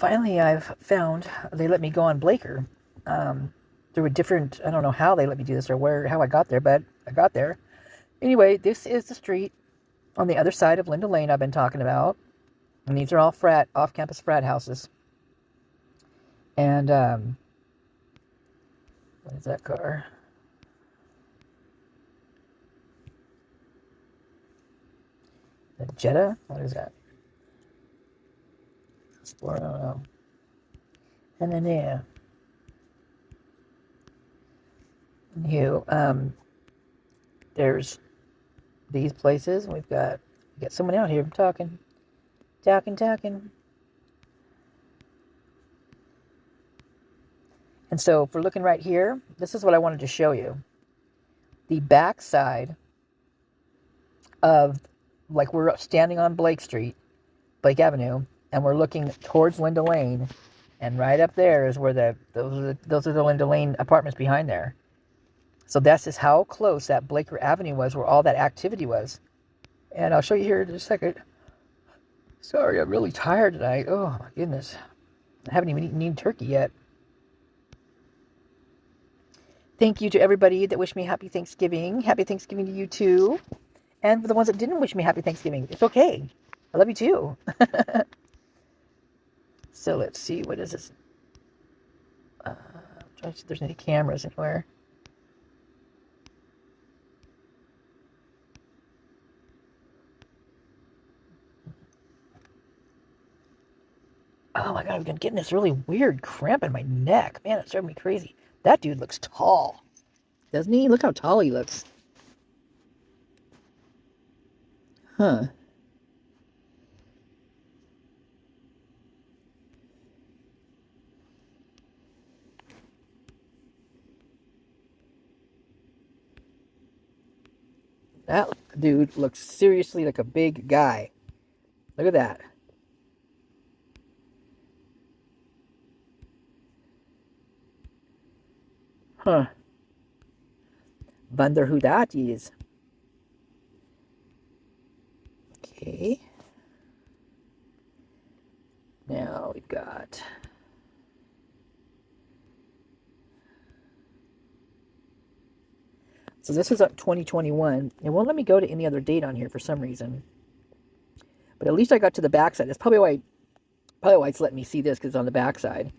finally I've found they let me go on Blaker through a different, I don't know how they let me do this or how I got there, but I got there. Anyway, this is the street on the other side of Linda Lane I've been talking about. And these are all off-campus frat houses. And, what is that car? A Jetta? What is that? Explorer, I don't know. And then, yeah. There's these places. We got someone out here talking. And so if we're looking right here, this is what I wanted to show you. The back side of, like, we're standing on Blake Avenue, and we're looking towards Linda Lane, and right up there is where those are the Linda Lane apartments behind there. So that's just how close that Blaker Avenue was, where all that activity was. And I'll show you here in just a second. Sorry, I'm really tired tonight. Oh my goodness. I haven't even eaten turkey yet. Thank you to everybody that wished me happy Thanksgiving. Happy Thanksgiving to you too. And for the ones that didn't wish me happy Thanksgiving, it's okay. I love you too. So let's see, what is this? Trying to see if there's any cameras anywhere. Oh my God, I'm getting this really weird cramp in my neck. Man, it's driving me crazy. That dude looks tall. Doesn't he? Look how tall he looks. Huh. That dude looks seriously like a big guy. Look at that. Huh. Wonder who that is. Okay. Now we've got... So this is up 2021. It won't let me go to any other date on here for some reason. But at least I got to the backside. That's probably why it's letting me see this, because it's on the backside.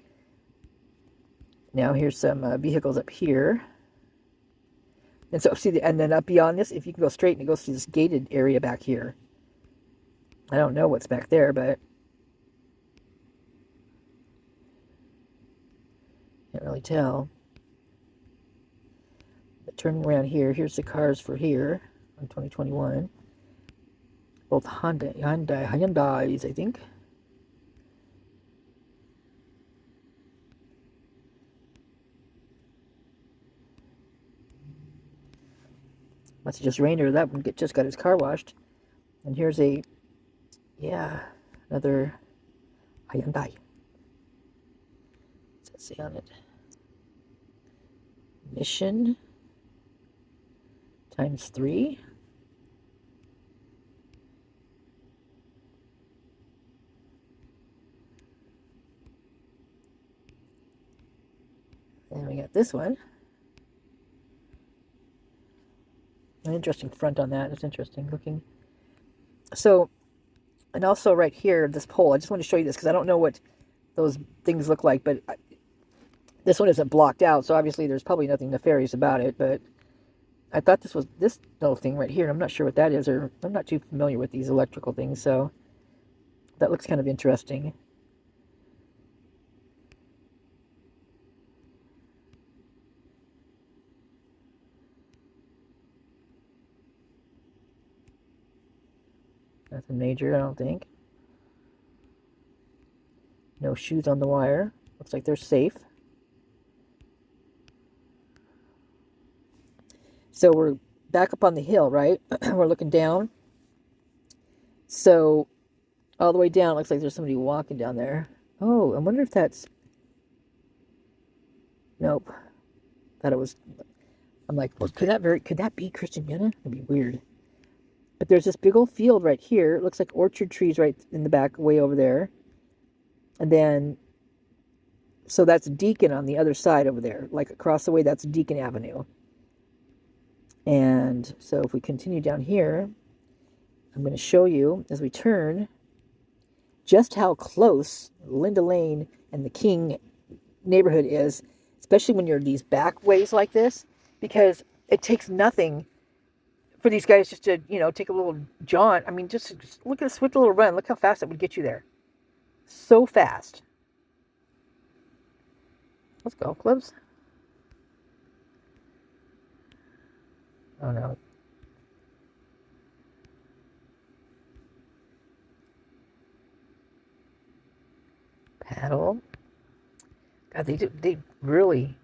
Now here's some vehicles up here. And so see, and then up beyond this, if you can go straight, and it goes to this gated area back here. I don't know what's back there, but can't really tell. But turning around here, here's the cars for here on 2021. Both Hyundais, I think. Must have just rained, or that one just got his car washed. And here's another Hyundai. What's that say on it? Mission ×3. And we got this one. An interesting front on that. It's interesting looking. So, and also right here, this pole. I just want to show you this because I don't know what those things look like, but this one isn't blocked out, so obviously there's probably nothing nefarious about it, but I thought this was this little thing right here. I'm not sure what that is, or I'm not too familiar with these electrical things, so that looks kind of interesting. Nothing major, I don't think. No shoes on the wire. Looks like they're safe. So we're back up on the hill, right? We're looking down. So all the way down, looks like there's somebody walking down there. Oh, I wonder if that's... Nope. Thought it was... I'm like, well, could that be Christian Yenna? That'd be weird. But there's this big old field right here. It looks like orchard trees right in the back, way over there. And then, so that's Deacon on the other side over there. Like across the way, that's Deacon Avenue. And so if we continue down here, I'm going to show you as we turn just how close Linda Lane and the King neighborhood is, especially when you're these back ways like this, because it takes nothing for these guys just to, take a little jaunt. I mean, just look at a swift little run. Look how fast it would get you there. So fast. Let's go, clubs. Oh no. Paddle. God, they really,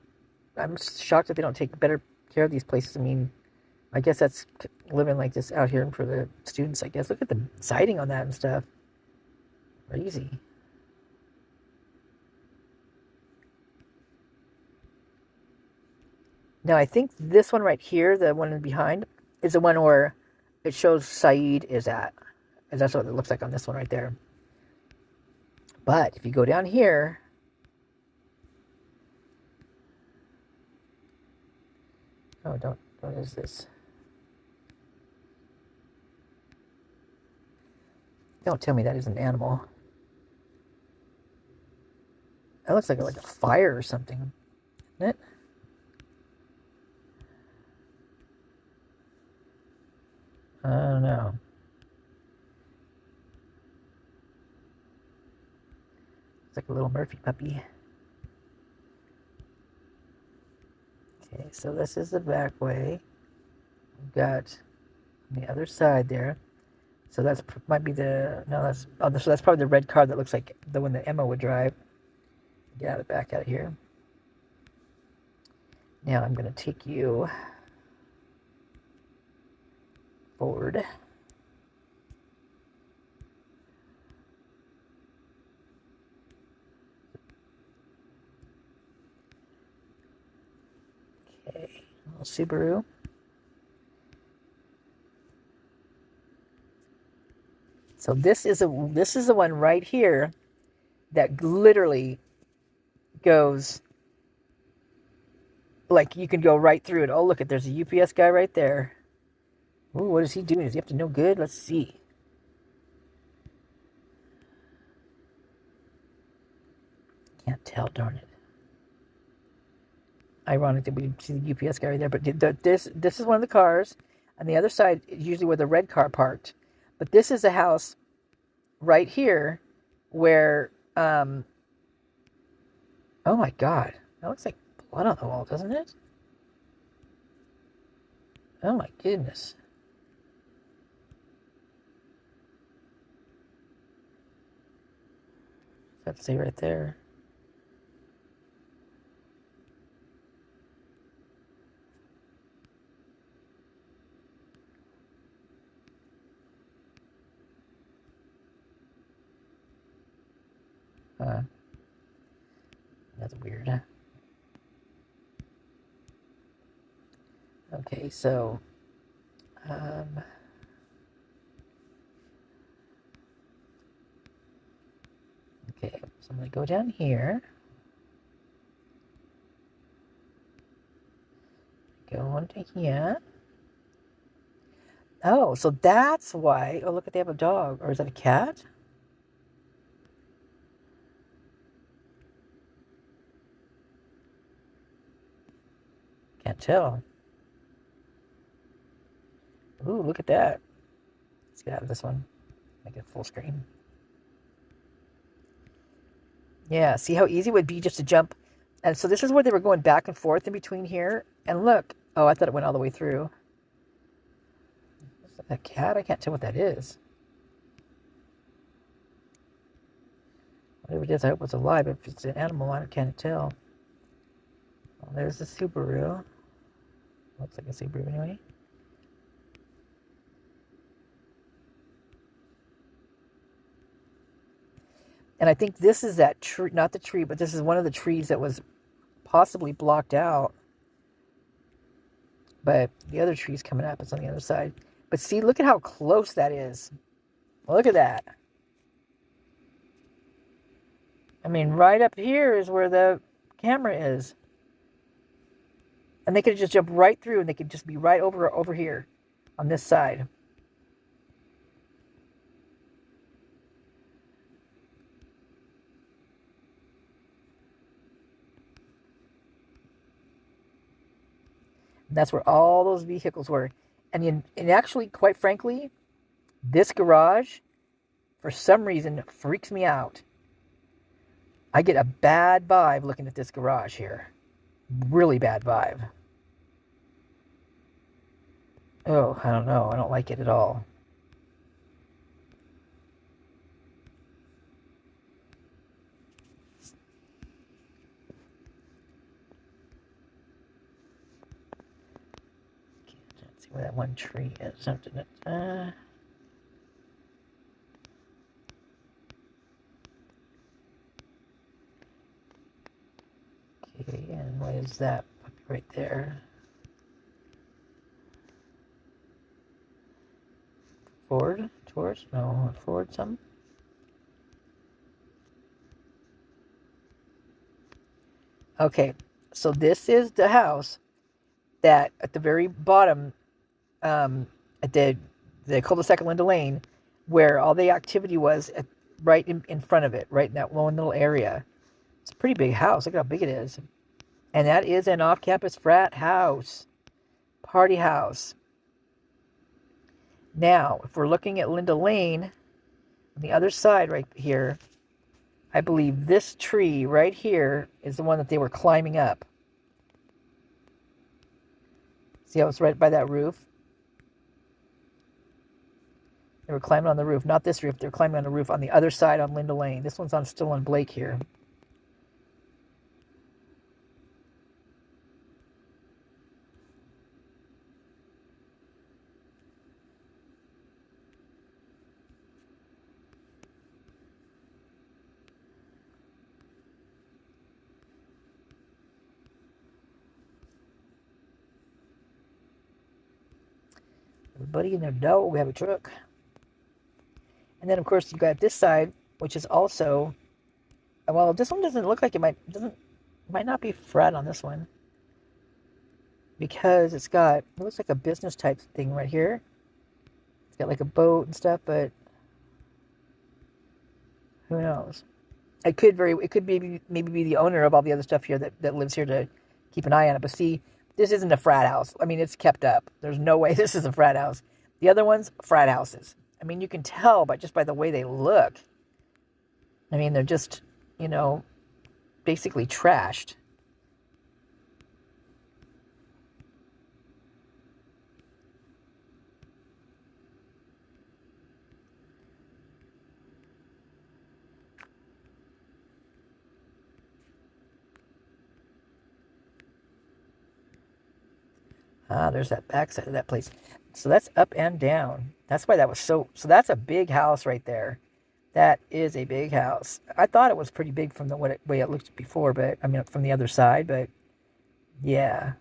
I'm shocked that they don't take better care of these places. I mean, I guess that's living like this out here for the students, I guess. Look at the siding on that and stuff. Crazy. Now, I think this one right here, the one behind, is the one where it shows Saeed is at. And that's what it looks like on this one right there. But if you go down here, oh, don't, what is this? Don't tell me that is an animal. That looks like a fire or something, isn't it? I don't know. It's like a little Murphy puppy. Okay, so this is the back way. We've got on the other side there. So that's might be the so that's probably the red car that looks like the one that Emma would drive. Get out of back out of here. Now I'm gonna take you forward. Okay, little Subaru. So this is the one right here that literally goes, like, you can go right through it. Oh, look, there's a UPS guy right there. Ooh, what is he doing? Is he up to no good? Let's see. Can't tell, darn it. Ironic that we see the UPS guy right there, but this is one of the cars. On the other side is usually where the red car parked. But this is a house right here where, oh my God, that looks like blood on the wall, doesn't it? Oh my goodness. Let's see right there. That's weird. Okay, so okay, so I'm gonna go down here. Go on to here. Oh, so that's why. Oh, look, they have a dog. Or is that a cat? Can't tell. Ooh, look at that. Let's get out of this one. Make it full screen. Yeah, see how easy it would be just to jump. And so this is where they were going back and forth in between here. And look. Oh, I thought it went all the way through. Is that a cat? I can't tell what that is. Whatever it is, I hope it's alive. If it's an animal, I can't tell. Well, there's the Subaru. Looks like a Subaru anyway. And I think this is that tree, not the tree, but this is one of the trees that was possibly blocked out. But the other tree's coming up. It's on the other side. But see, look at how close that is. Look at that. I mean, right up here is where the camera is. And they could just jump right through and they could just be right over here on this side. And that's where all those vehicles were. And actually, quite frankly, this garage, for some reason, freaks me out. I get a bad vibe looking at this garage here. Really bad vibe. Oh, I don't know. I don't like it at all. Let's see where that one tree is. Something. Okay, and what is that? Right there. Ford? Taurus? No, Ford something? Okay, so this is the house that at the very bottom, at the cul-de-sac Linda Lane, where all the activity was right in front of it, right in that one little area. It's a pretty big house. Look how big it is. And that is an off-campus frat house. Party house. Now, if we're looking at Linda Lane, on the other side right here, I believe this tree right here is the one that they were climbing up. See how it's right by that roof? They were climbing on the roof. Not this roof. They were climbing on the roof on the other side on Linda Lane. This one's still on Blake here. Everybody in their dough. We have a truck. And then, of course, you got this side, which is also... Well, this one doesn't look like it might not be frat on this one. Because it looks like a business type thing right here. It's got like a boat and stuff, but who knows? It could maybe be the owner of all the other stuff here that lives here to keep an eye on it. But see, this isn't a frat house. I mean, it's kept up. There's no way this is a frat house. The other ones, frat houses. I mean, you can tell just by the way they look. I mean, they're just, basically trashed. There's that backside of that place. So that's up and down. That's why that was so that's a big house right there. That is a big house. I thought it was pretty big from the way it looked before, but I mean from the other side, but yeah.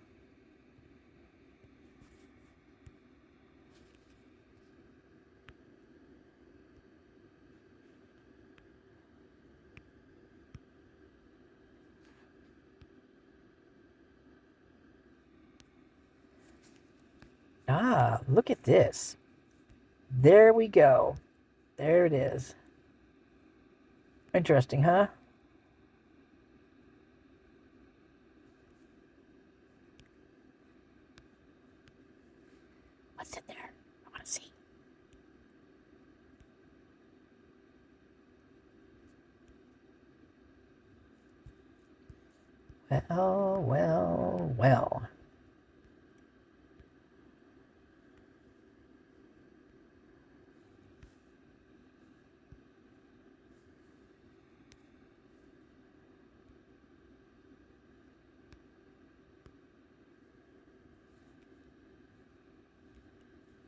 Look at this. There we go. There it is. Interesting, huh? What's in there? I want to see. Well, well, well.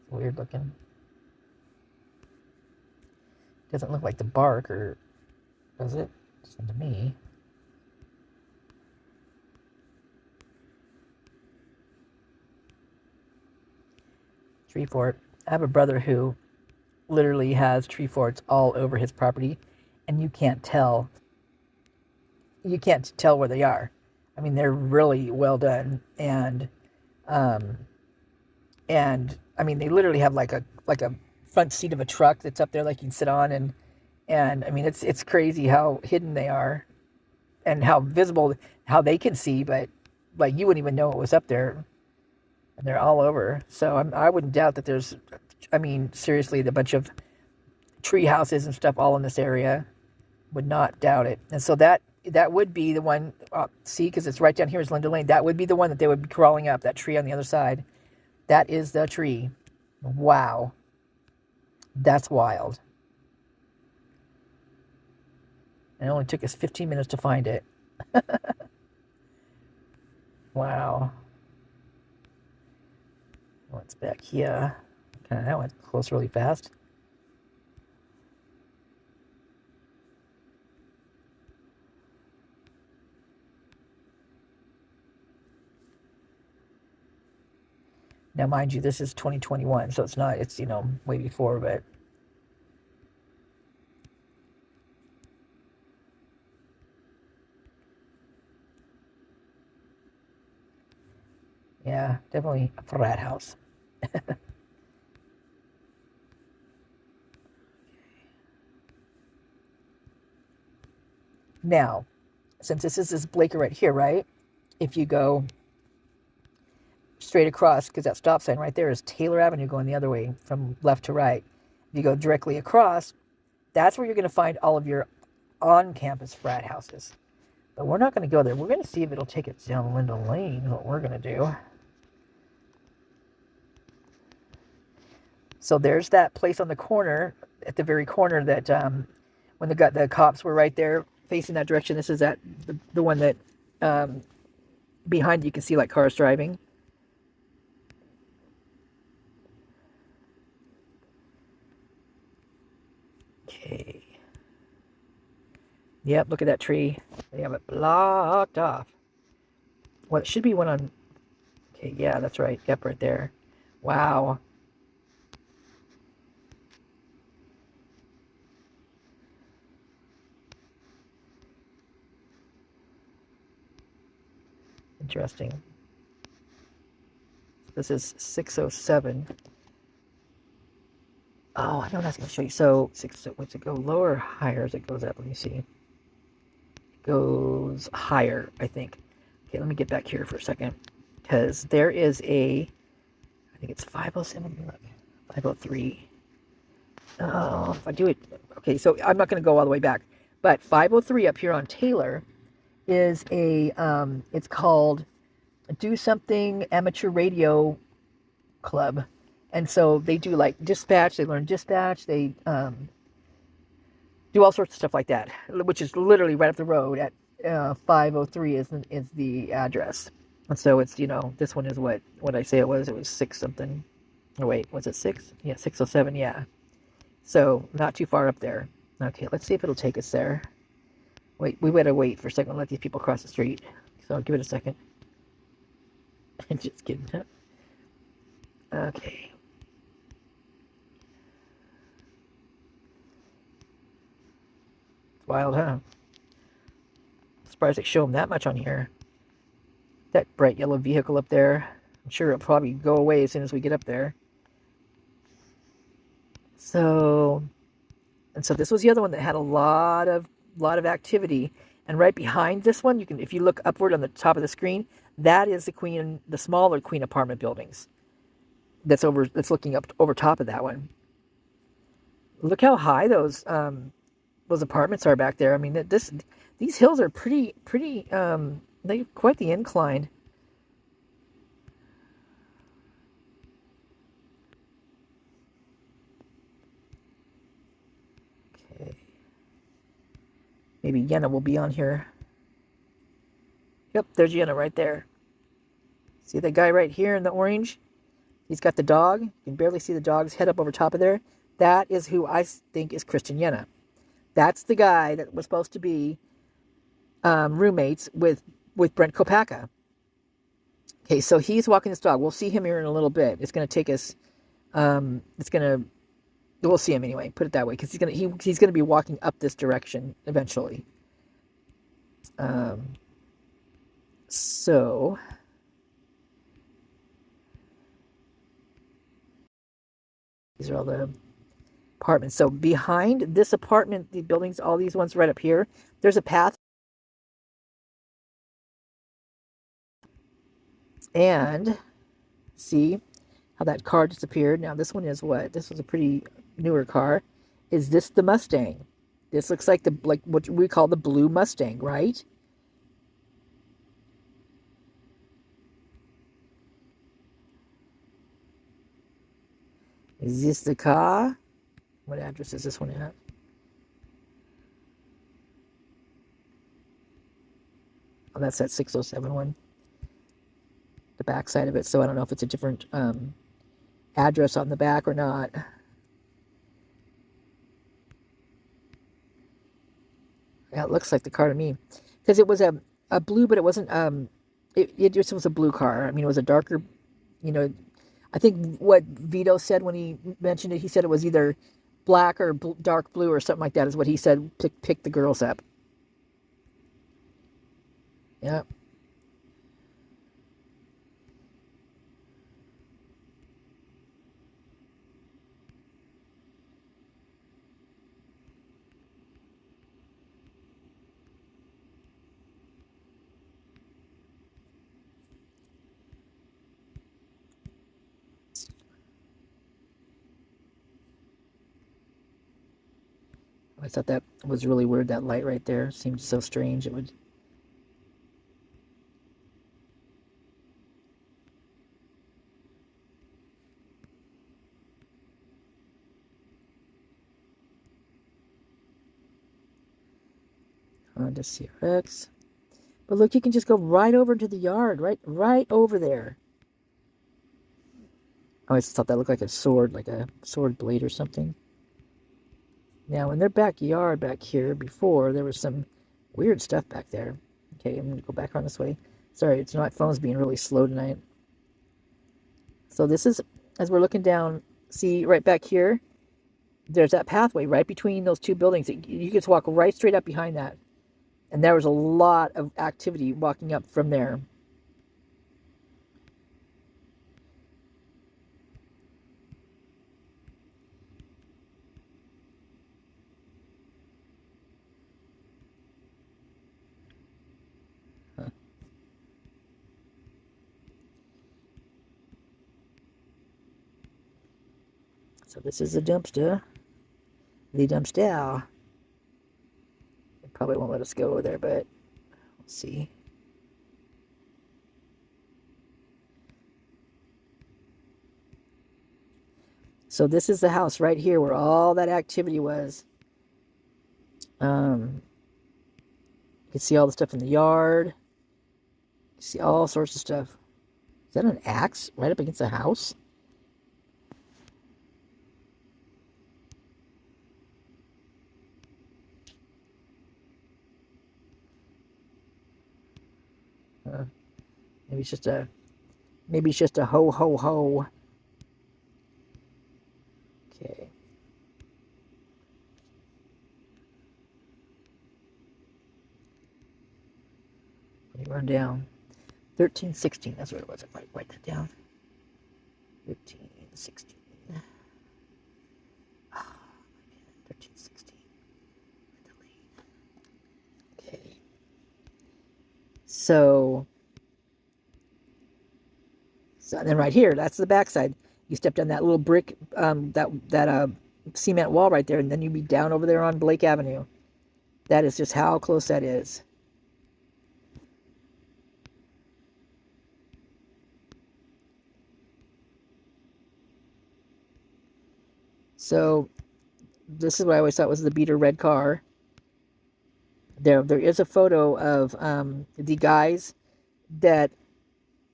Weird looking. Doesn't look like the bark, or does it? Listen to me. Tree fort. I have a brother who literally has tree forts all over his property, and you can't tell you can't tell where they are. I mean, they're really well done, um, and I mean, they literally have like a front seat of a truck that's up there, like you can sit on, and I mean, it's crazy how hidden they are, and how visible, how they can see, but like you wouldn't even know it was up there, and they're all over. So I wouldn't doubt that there's, I mean, seriously, the bunch of tree houses and stuff all in this area. Would not doubt it. And so that would be the one, see, because it's right down here is Linda Lane. That would be the one that they would be crawling up, that tree on the other side. That is the tree. Wow. That's wild. And it only took us 15 minutes to find it. Wow. What's back here? Okay, that went close really fast. Now, mind you, this is 2021, so it's not, it's, you know, way before, but yeah, definitely a frat house. Now, since this is this Blaker right here, right? If you go straight across, because that stop sign right there is Taylor Avenue going the other way from left to right. If you go directly across, that's where you're going to find all of your on-campus frat houses. But we're not going to go there. We're going to see if it'll take us down Linda Lane, what we're going to do. So there's that place on the corner, at the very corner that when the cops were right there facing that direction. This is the one that behind you can see like cars driving. Okay. Yep, look at that tree. They have it blocked off. Well, it should be one on... Okay, yeah, that's right. Yep, right there. Wow. Interesting. This is 607. Oh, I know what I was going to show you. So, what's it go lower or higher as it goes up? Let me see. It goes higher, I think. Okay, let me get back here for a second. Because there is I think it's 507. Look, 503. Oh, if I do it. Okay, so I'm not going to go all the way back. But 503 up here on Taylor is it's called Do Something Amateur Radio Club. And so they do like dispatch, they learn dispatch, they do all sorts of stuff like that, which is literally right up the road at 503 is the address. And so it's, you know, this one is what I say it was 6 something. Oh wait, was it 6? Yeah, 607, yeah. So not too far up there. Okay, let's see if it'll take us there. Wait, we better wait for a second and let these people cross the street. So I'll give it a second. Just kidding. Okay. It's wild, huh? Surprised they show them that much on here. That bright yellow vehicle up there. I'm sure it'll probably go away as soon as we get up there. So this was the other one that had a lot of activity. And right behind this one, you can, if you look upward on the top of the screen, that is the smaller Queen apartment buildings. That's looking up over top of that one. Look how high those apartments are back there. I mean, these hills are pretty they quite the incline. Okay. Maybe Yenna will be on here. Yep, there's Yenna right there. See that guy right here in the orange? He's got the dog. You can barely see the dog's head up over top of there. That is who I think is Christian Yenna. That's the guy that was supposed to be roommates with Brent Kopacka. Okay, so he's walking this dog. We'll see him here in a little bit. It's going to take us. We'll see him anyway. Put it that way, because he's going to be walking up this direction eventually. Um, so these are all the apartments. So behind this apartment, the buildings, all these ones right up here, there's a path. And see how that car disappeared. Now this one is what? This was a pretty newer car. Is this the Mustang? This looks like what we call the blue Mustang, right? Is this the car? What address is this one at? Oh, that's that 607 one. The back side of it. So I don't know if it's a different address on the back or not. Yeah, it looks like the car to me. Because it was a blue, but it wasn't, it just was a blue car. I mean, it was a darker, you know, I think what Vito said when he mentioned it, he said it was either black or dark blue or something like that is what he said. Pick the girls up. Yeah. I thought that was really weird. That light right there seemed so strange. It would. Honda CRX. But look, you can just go right over to the yard, right over there. I always thought that looked like a sword, like a sword blade or something. Now, in their backyard back here, before, there was some weird stuff back there. Okay, I'm going to go back around this way. Sorry, it's my phone's being really slow tonight. So this is, as we're looking down, see right back here, there's that pathway right between those two buildings. You could walk right straight up behind that. And there was a lot of activity walking up from there. Huh. So this is the dumpster. The dumpster. It probably won't let us go over there, but let's see. So this is the house right here where all that activity was. You can see all the stuff in the yard. You see all sorts of stuff. Is that an axe right up against the house? Uh, maybe it's just a ho ho ho. Okay. Let me run down. 1316. That's what it was. I might write that down. 1316. Oh, 1316. Okay. So then right here, that's the backside. You step down that little brick, that cement wall right there, and then you'd be down over there on Blake Avenue. That is just how close that is. So this is what I always thought was the beater red car. There is a photo of the guys that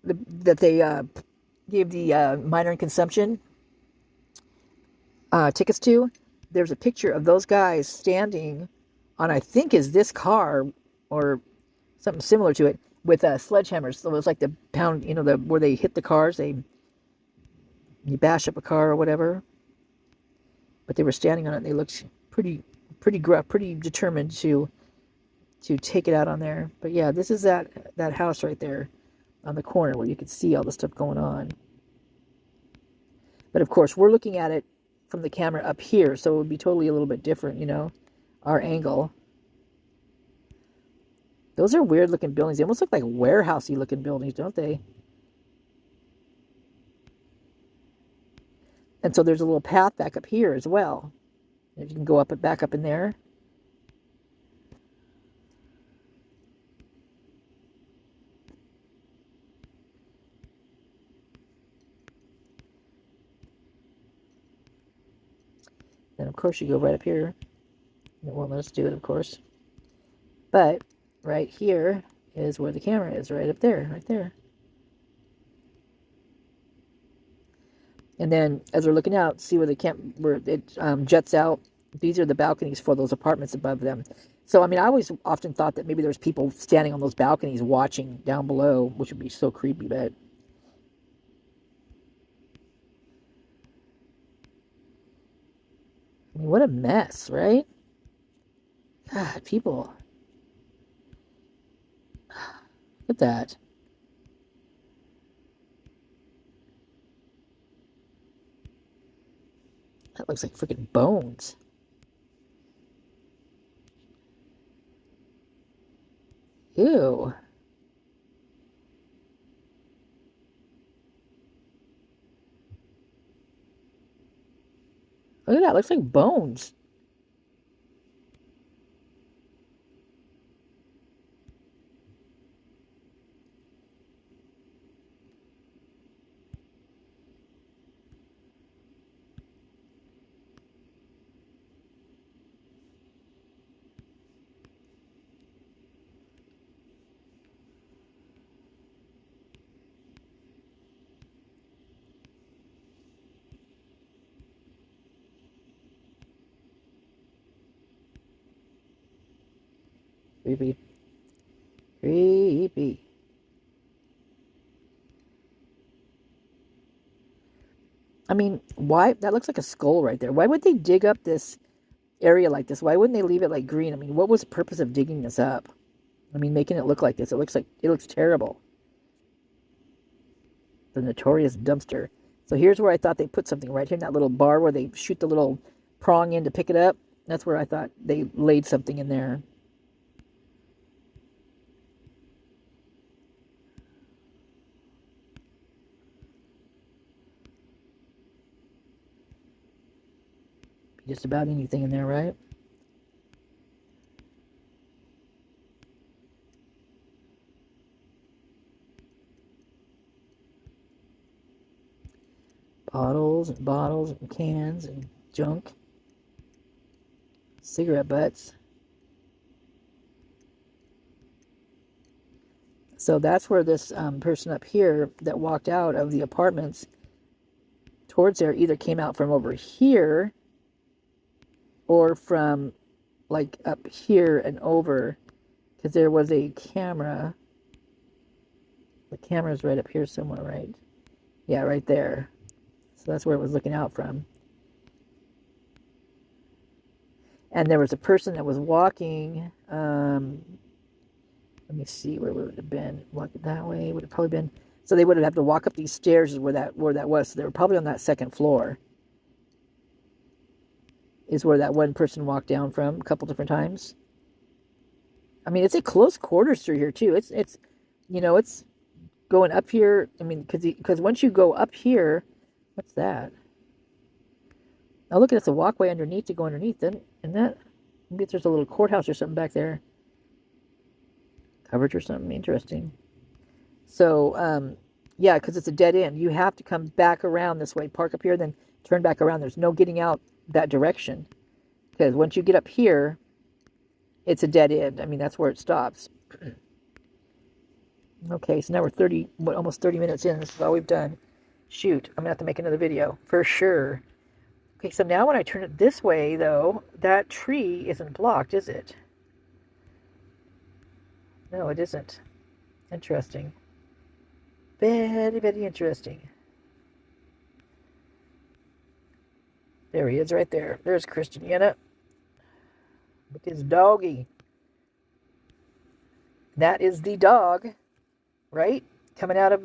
they gave the minor in consumption tickets to. There's a picture of those guys standing on, I think, is this car or something similar to it with sledgehammers. So it was like the pound, where they hit the cars, you bash up a car or whatever. But they were standing on it. And they looked pretty gruff, pretty determined to take it out on there. But yeah, this is that house right there on the corner where you can see all the stuff going on. But of course, we're looking at it from the camera up here, so it would be totally a little bit different, you know, our angle. Those are weird looking buildings. They almost look like warehousey looking buildings, don't they? And so there's a little path back up here as well. If you can go up back up in there. Then of course you go right up here. It won't let us do it, of course. But right here is where the camera is, right up there, right there. And then as we're looking out, see where where it jets out. These are the balconies for those apartments above them. So, I mean, I always often thought that maybe there's people standing on those balconies watching down below, which would be so creepy, but... I mean, what a mess, right? God, people. Look at that. That looks like freaking bones. Ew. Look at that. It looks like bones. Creepy. Creepy. I mean, why? That looks like a skull right there. Why would they dig up this area like this? Why wouldn't they leave it like green? I mean, what was the purpose of digging this up? I mean, making it look like this. It looks terrible. The notorious dumpster. So here's where I thought they put something right here in that little bar where they shoot the little prong in to pick it up. That's where I thought they laid something in there. Just about anything in there, right? Bottles and cans and junk. Cigarette butts. So that's where this person up here that walked out of the apartments towards there either came out from over here or from like up here and over, because there was a camera. The camera's right up here somewhere, right? Yeah, right there. So that's where it was looking out from. And there was a person that was walking. Let me see, where would it have been? Walking that way would have probably been. So they would have had to walk up these stairs where that was. So they were probably on that second floor. Is where that one person walked down from a couple different times. I mean, it's a close quarters through here too. It's you know, it's going up here. I mean, because once you go up here, what's that? Now look at it's a walkway underneath to go underneath. Then and that maybe there's a little courthouse or something back there. Coverage or something interesting. So yeah, because it's a dead end. You have to come back around this way, park up here, then turn back around. There's no getting out that direction, because once you get up here, it's a dead end. I mean, that's where it stops. Okay, so now we're almost 30 minutes in. This is all we've done. Shoot, I'm gonna have to make another video for sure. Okay, so now when I turn it this way, though, that tree isn't blocked, is it? No, it isn't. Interesting. Very, very interesting. There he is right there. There's Christiana with his doggy. That is the dog, right? Coming out of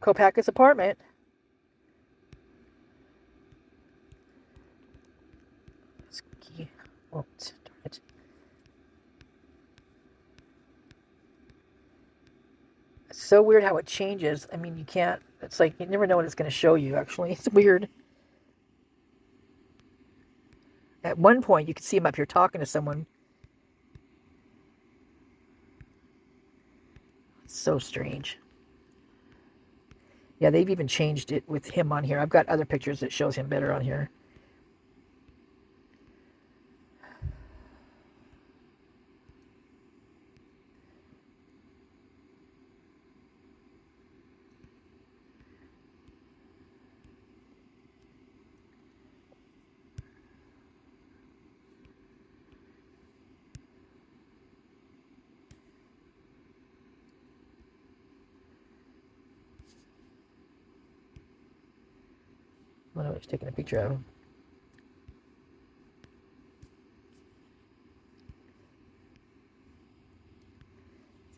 Kopaka's apartment. Oh, darn it. It's so weird how it changes. I mean, you can't, it's like you never know what it's going to show you, actually. It's weird. At one point, you could see him up here talking to someone. It's so strange. Yeah, they've even changed it with him on here. I've got other pictures that shows him better on here. I don't know what he's taking a picture of.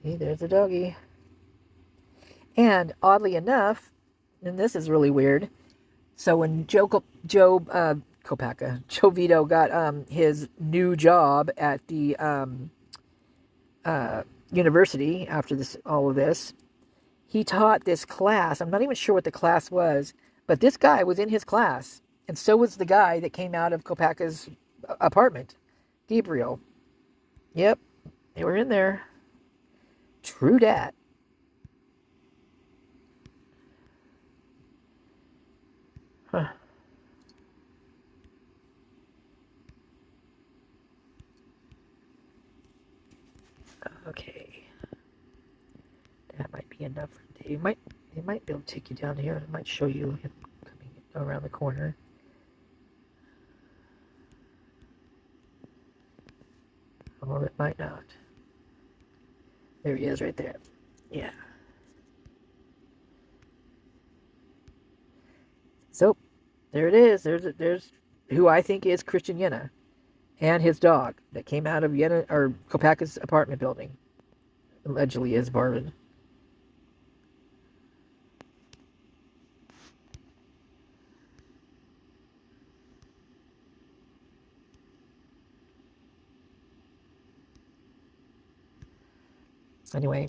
See, there's the doggy. And oddly enough, and this is really weird. So when Joe Vito got his new job at the university after all of this, he taught this class. I'm not even sure what the class was, but this guy was in his class, and so was the guy that came out of Kopaka's apartment, Gabriel. Yep, they were in there. True dat. Huh. Okay. That might be enough for today. It might be able to take you down here. It might show you him coming around the corner. Or it might not. There he is right there. Yeah. So, there it is. There's who I think is Christian Yenna and his dog that came out of Kopaka's apartment building. Allegedly is Barvin. Anyway,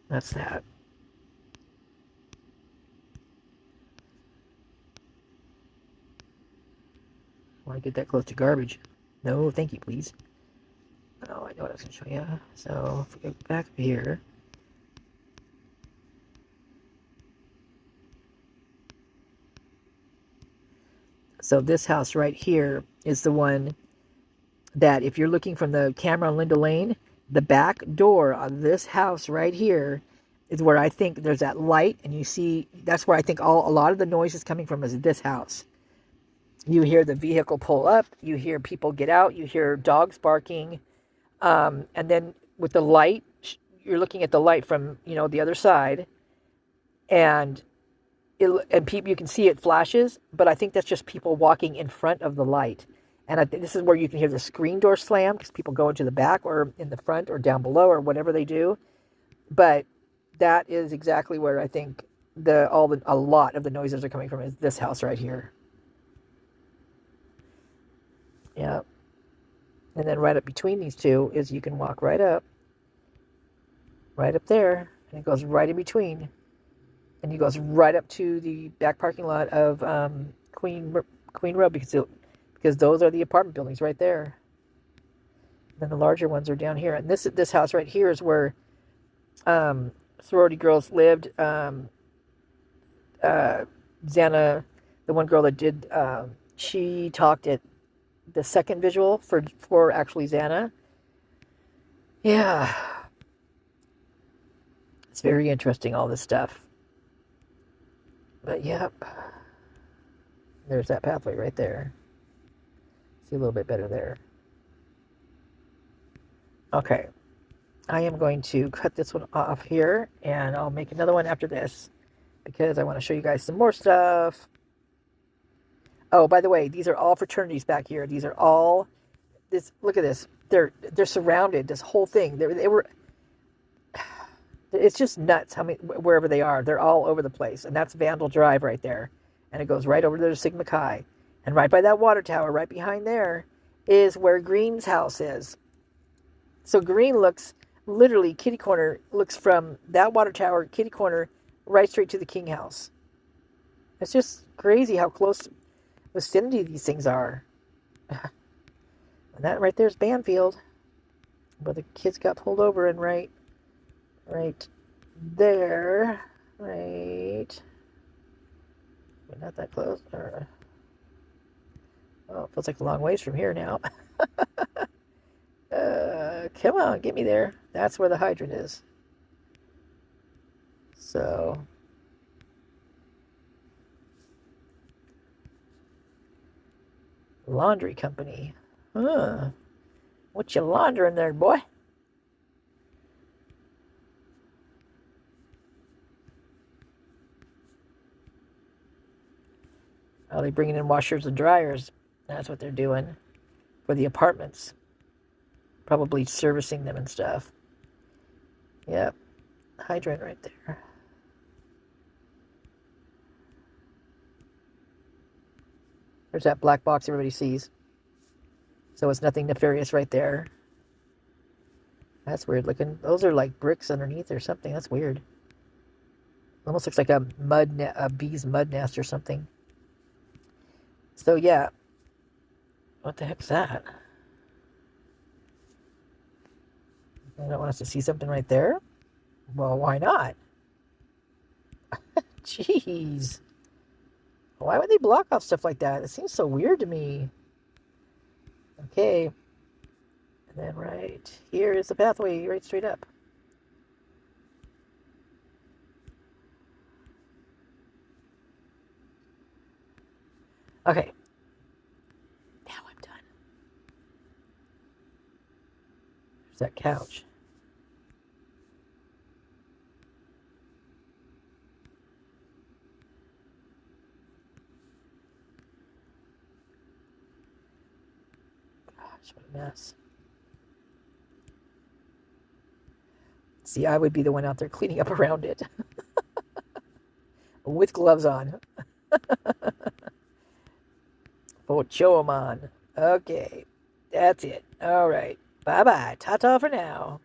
that's that. I want to get that close to garbage. No, thank you, please. Oh, I know what I was going to show you. So, if we go back up here. So this house right here is the one that if you're looking from the camera on Linda Lane, the back door on this house right here is where I think there's that light, and you see, that's where I think a lot of the noise is coming from, is this house. You hear the vehicle pull up, you hear people get out, you hear dogs barking, and then with the light, you're looking at the light from, the other side, and people, you can see it flashes, but I think that's just people walking in front of the light. And I think this is where you can hear the screen door slam because people go into the back or in the front or down below or whatever they do. But that is exactly where I think a lot of the noises are coming from, is this house right here. Yeah. And then right up between these two is you can walk right up there, and it goes right in between. And it goes right up to the back parking lot of Queen Road because those are the apartment buildings right there. And then the larger ones are down here. And this house right here is where sorority girls lived. Xana, the one girl that did, she talked at the second visual for actually Xana. Yeah. It's very interesting, all this stuff. But yep. There's that pathway right there. See a little bit better there. Okay. I am going to cut this one off here, and I'll make another one after this because I want to show you guys some more stuff. Oh, by the way, these are all fraternities back here. These are all look at this. They're surrounded, this whole thing. They were It's just nuts how many, wherever they are. They're all over the place. And that's Vandal Drive right there. And it goes right over there to Sigma Chi. And right by that water tower, right behind there, is where Green's house is. So Green looks, literally, kitty corner, looks from that water tower, kitty corner, right straight to the King house. It's just crazy how close vicinity these things are. And that right there is Banfield, where the kids got pulled over, and right there, right, we're not that close. Oh, it feels like a long ways from here now. Come on, get me there. That's where the hydrant is. So, laundry company. Huh. What you laundering there, boy? Oh, they're bringing in washers and dryers. That's what they're doing for the apartments. Probably servicing them and stuff. Yep. Hydrant right there. There's that black box everybody sees. So it's nothing nefarious right there. That's weird looking. Those are like bricks underneath or something. That's weird. Almost looks like a bee's mud nest or something. So yeah. What the heck's that? You don't want us to see something right there? Well, why not? Jeez. Why would they block off stuff like that? It seems so weird to me. Okay. And then right here is the pathway, right straight up. Okay. Now I'm done. There's that couch. Gosh, what a mess. See, I would be the one out there cleaning up around it. With gloves on. Show 'em on. Okay. That's it. All right. Bye-bye. Ta-ta for now.